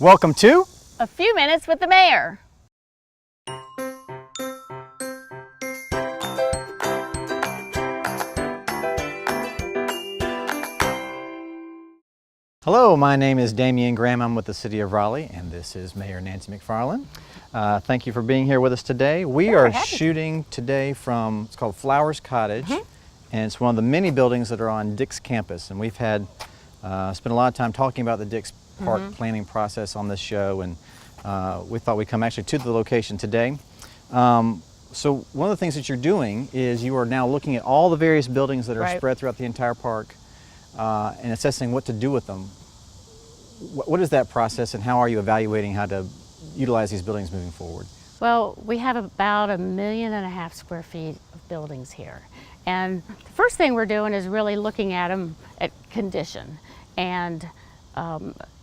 Welcome to A Few Minutes with the Mayor. Hello, my name is Damian Graham. I'm with the City of Raleigh, and this is Mayor Nancy McFarland. Thank you for being here with us today. We are shooting today from, it's called Flowers Cottage, and it's one of the many buildings that are on Dick's campus. And we've had spent a lot of time talking about the Dick's Park planning process on this show, and we thought we'd come actually to the location today. So one of the things that you're doing is you are now looking at all the various buildings that are spread throughout the entire park and assessing what to do with them. What is that process, and how are you evaluating how to utilize these buildings moving forward? Well, we have about 1.5 million square feet of buildings here. And the first thing we're doing is really looking at them at condition. And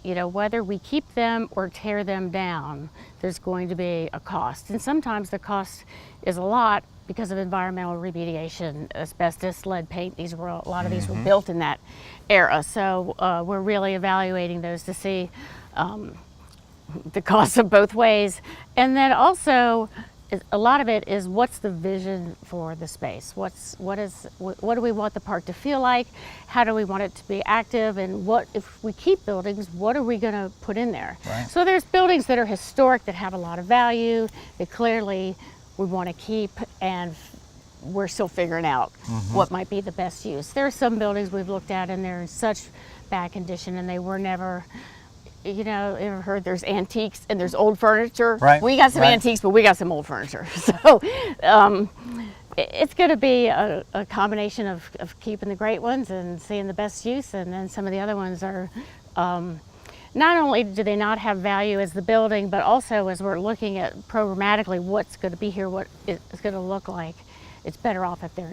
you know, whether we keep them or tear them down, there's going to be a cost. And sometimes the cost is a lot because of environmental remediation, asbestos, lead paint. A lot of these were built in that era. So we're really evaluating those to see the costs of both ways. And then also, a lot of it is what's the vision for the space? What do we want the park to feel like? How do we want it to be active? And what, if we keep buildings, what are we going to put in there? So there's buildings that are historic that have a lot of value that clearly we want to keep, and we're still figuring out what might be the best use. There are some buildings we've looked at and they're in such bad condition and they were never, you know, ever heard there's antiques and there's old furniture? We got some antiques, but we got some old furniture. So it's going to be a combination of keeping the great ones and seeing the best use, and then some of the other ones are, not only do they not have value as the building, but also as we're looking at programmatically what's going to be here, what it's going to look like, it's better off if they're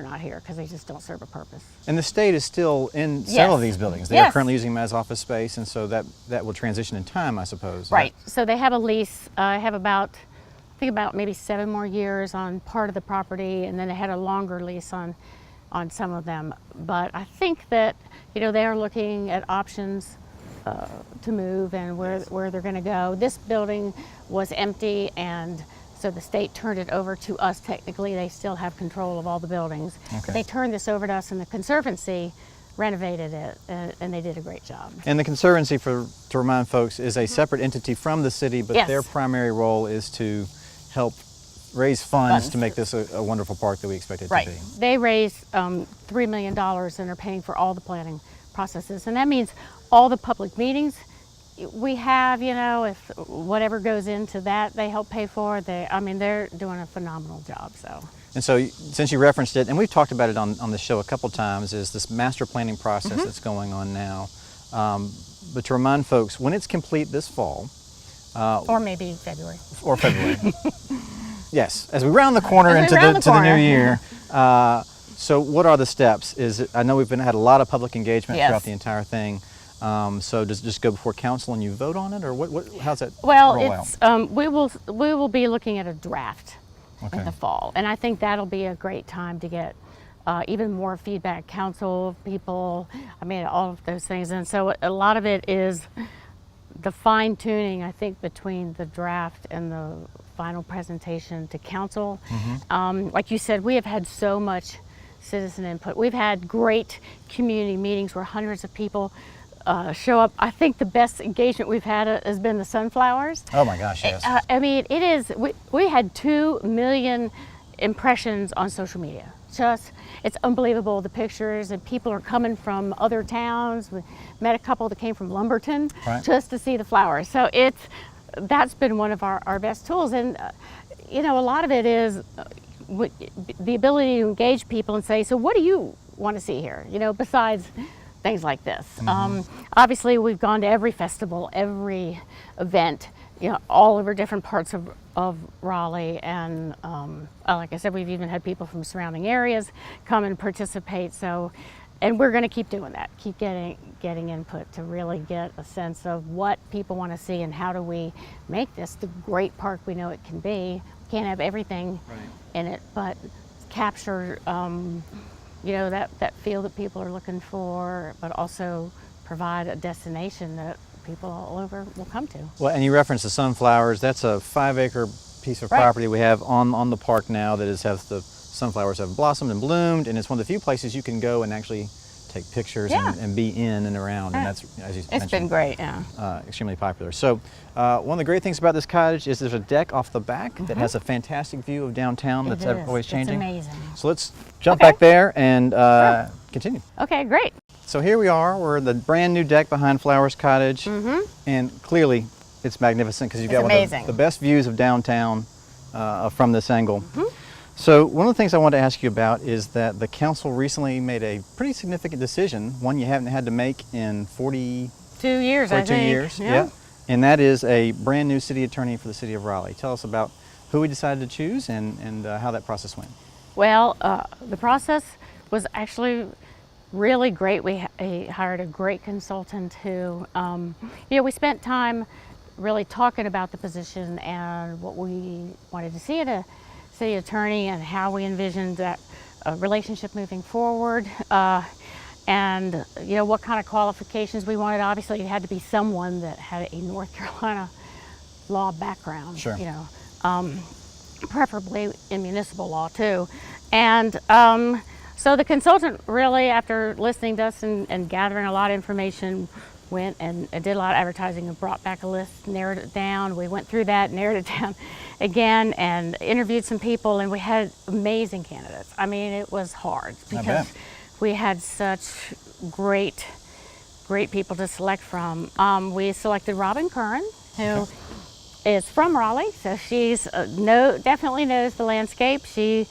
not here because they just don't serve a purpose. And the state is still in several of these buildings. They are currently using them as office space, and so that will transition in time, I suppose. Right. So they have a lease. I have about maybe 7 more years on part of the property, and then they had a longer lease on some of them. But I think that, you know, they are looking at options to move and where they're going to go. This building was empty, and so the state turned it over to us. Technically, they still have control of all the buildings. But they turned this over to us, and the Conservancy renovated it, and they did a great job. And the Conservancy, to remind folks, is a separate entity from the city, but their primary role is to help raise funds to make this a wonderful park that we expect it to be. They raised $3 million and are paying for all the planning processes, and that means all the public meetings we have, you know, if whatever goes into that, they help pay for. They're doing a phenomenal job. And so, since you referenced it, and we've talked about it on the show a couple times, is this master planning process that's going on now. But to remind folks, when it's complete this fall, or maybe February. Or February. Yes, as we round the corner into the new year. So, what are the steps? I know we've had a lot of public engagement throughout the entire thing. So does it just go before council and you vote on it, or how's that roll out? We will be looking at a draft in the fall, and I think that'll be a great time to get even more feedback, council people, all of those things. And so a lot of it is the fine tuning, I think, between the draft and the final presentation to council. Like you said, we have had so much citizen input. We've had great community meetings where hundreds of people show up. I think the best engagement we've had has been the sunflowers. Oh my gosh, yes. It is, we had 2 million impressions on social media. It's unbelievable, the pictures, and people are coming from other towns. We met a couple that came from Lumberton just to see the flowers. So that's been one of our best tools. And you know, a lot of it is the ability to engage people and say, so what do you want to see here? You know, besides things like this. Obviously, we've gone to every festival, every event, you know, all over different parts of Raleigh, and like I said, we've even had people from surrounding areas come and participate. So, and we're going to keep doing that, keep getting input to really get a sense of what people want to see and how do we make this the great park we know it can be. We can't have everything in it, but capture you know, that feel that people are looking for, but also provide a destination that people all over will come to. Well, and you referenced the sunflowers. That's a 5-acre piece of Right. property we have on the park now that has the sunflowers have blossomed and bloomed, and it's one of the few places you can go and actually take pictures Yeah. and be in and around, and that's, as you mentioned, It's been great, yeah. extremely popular. So one of the great things about this cottage is there's a deck off the back that has a fantastic view of downtown that's It is. always changing. It's amazing. So let's jump Okay. back there and continue. Okay, great. So here we are, we're the brand new deck behind Flowers Cottage, and clearly it's magnificent because you've got It's one of amazing. the best views of downtown from this angle. So one of the things I want to ask you about is that the council recently made a pretty significant decision, one you haven't had to make in 42 2 years, I think. years. Yeah. And that is a brand new city attorney for the city of Raleigh. Tell us about who we decided to choose and how that process went. Well, the process was actually really great. We hired a great consultant who, we spent time really talking about the position and what we wanted to see in a city attorney and how we envisioned that relationship moving forward. And what kind of qualifications we wanted. Obviously, it had to be someone that had a North Carolina law background. Sure. Preferably in municipal law too. And so the consultant really, after listening to us and gathering a lot of information, went and did a lot of advertising and brought back a list, narrowed it down. We went through that, narrowed it down again, and interviewed some people, and we had amazing candidates. I mean, it was hard because we had such great people to select from. We selected Robin Curran, who is from Raleigh, so she's definitely knows the landscape. She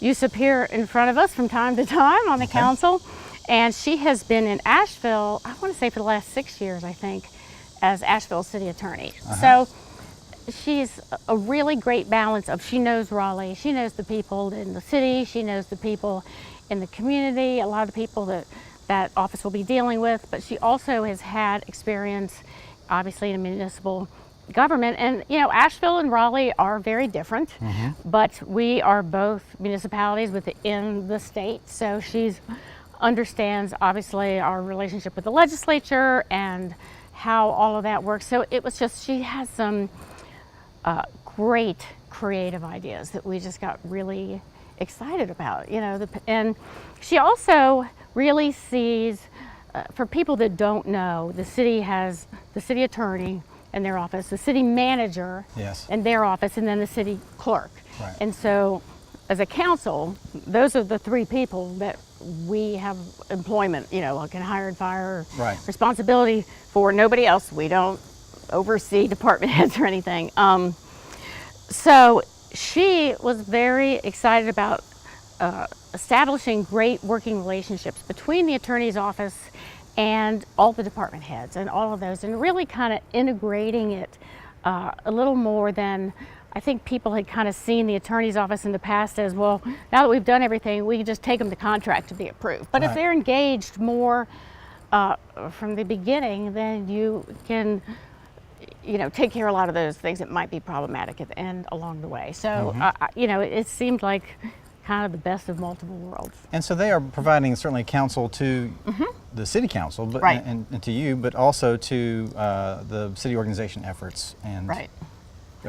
used to appear in front of us from time to time on the council, and she has been in Asheville, I want to say for the last 6 years, I think, as Asheville city attorney. So she's a really great balance of, she knows Raleigh, she knows the people in the city, she knows the people in the community, a lot of the people that office will be dealing with, but she also has had experience, obviously, in municipal government. And Asheville and Raleigh are very different, but we are both municipalities within the state, so she understands obviously our relationship with the legislature and how all of that works. So it was just, she has some great creative ideas that we just got really excited about, and she also really sees, for people that don't know, the city has the city attorney in their office, the city manager in their office, and then the city clerk. Right. And so as a council, those are the three people that we have employment, can hire and fire, responsibility for, nobody else. We don't oversee department heads or anything. So she was very excited about establishing great working relationships between the attorney's office and all the department heads and all of those, and really kind of integrating it a little more than I think people had kind of seen the attorney's office in the past as, well, now that we've done everything, we can just take them to contract to be approved. But if they're engaged more from the beginning, then you can take care of a lot of those things that might be problematic at the end along the way. So, it seemed like kind of the best of multiple worlds. And so they are providing certainly counsel to the city council, but and to you, but also to the city organization efforts and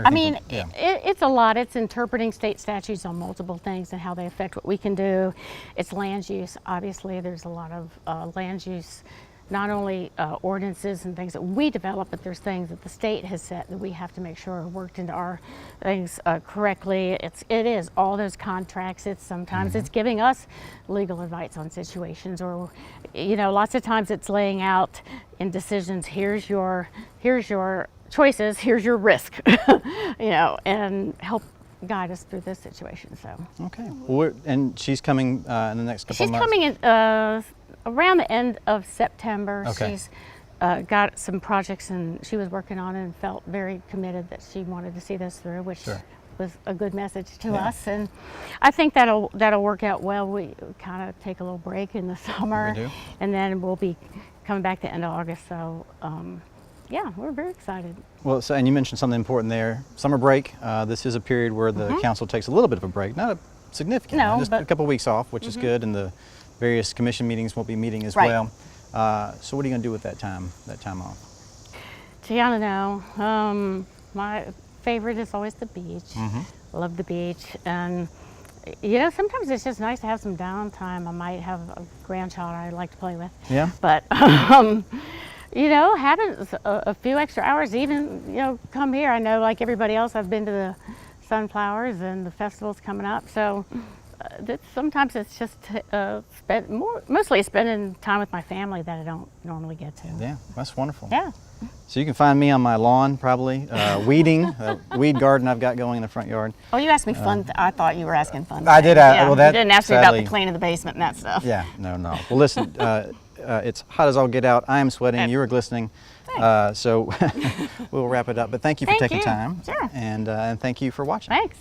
I mean, it's a lot. It's interpreting state statutes on multiple things and how they affect what we can do. It's land use. Obviously, there's a lot of land use, not only ordinances and things that we develop, but there's things that the state has set that we have to make sure are worked into our things correctly. It is all those contracts. It's sometimes it's giving us legal advice on situations, or lots of times it's laying out in decisions, here's your choices, here's your risk, and help guide us through this situation. So well, and she's coming in the next couple of months. She's coming in around the end of September. She's got some projects and she was working on it and felt very committed that she wanted to see this through, which was a good message to us. And I think that'll work out well. We kind of take a little break in the summer, and then we'll be coming back the end of August. So we're very excited. Well, and you mentioned something important there. Summer break. This is a period where the council takes a little bit of a break, not a significant, just a couple of weeks off, which is good, and the various commission meetings won't be meeting as well. So what are you going to do with that time off? see, I don't know. My favorite is always the beach. Love the beach. And, you know, sometimes it's just nice to have some downtime. I might have a grandchild I like to play with. Yeah. But, you know, having a few extra hours, even, you know, come here. I know, like everybody else, I've been to the sunflowers and the festivals coming up. So sometimes it's just mostly spending time with my family that I don't normally get to. Yeah, that's wonderful. Yeah. So you can find me on my lawn, probably, weeding, a weed garden I've got going in the front yard. Oh, you asked me fun. I thought you were asking fun. I did. Yeah. Well, that you didn't ask me about sadly- the cleaning the basement and that stuff. Yeah, no. Well, listen, it's hot as all get out. I am sweating. You are glistening. So we'll wrap it up. But thank you for Thank taking you. time. Sure. And thank you for watching. Thanks.